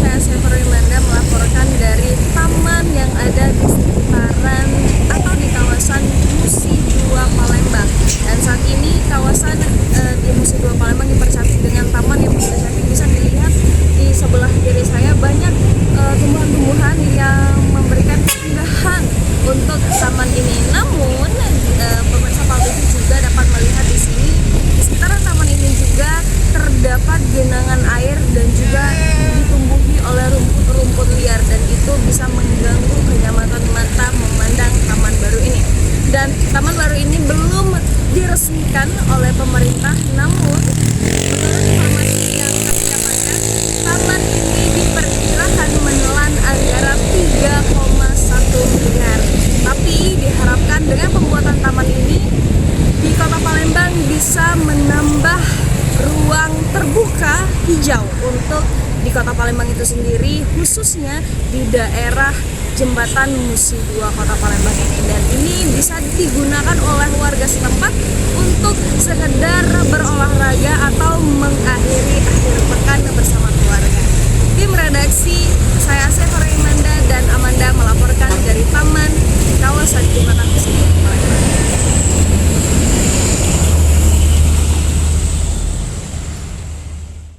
saya Severimanda melaporkan dari taman yang ada di sekitaran atau di kawasan Musi 2 Palembang. Dan saat ini kawasan di Musi 2 Palembang dipercantik dengan taman yang bisa dilihat di sebelah kiri saya banyak tumbuhan-tumbuhan yang memberikan keindahan untuk taman ini. Namun pemirsa Palembang juga dapat melihat di sini di sekitaran taman ini juga terdapat genangan air dan juga ditumbuhi oleh rumput-rumput liar, dan itu bisa mengganggu kenyamanan mata memandang taman baru ini. Dan taman baru ini belum diresmikan oleh pemerintah, namun menurut informasi yang kami dapatkan, taman ini diperkirakan menelan anggaran 3,1 miliar. Tapi diharapkan dengan pembuatan taman ini di Kota Palembang bisa menambah ruang terbuka hijau untuk di Kota Palembang itu sendiri, khususnya di daerah Jembatan Musi 2 Kota Palembang ini. Dan ini bisa digunakan oleh warga setempat untuk sekedar berolahraga atau mengakhiri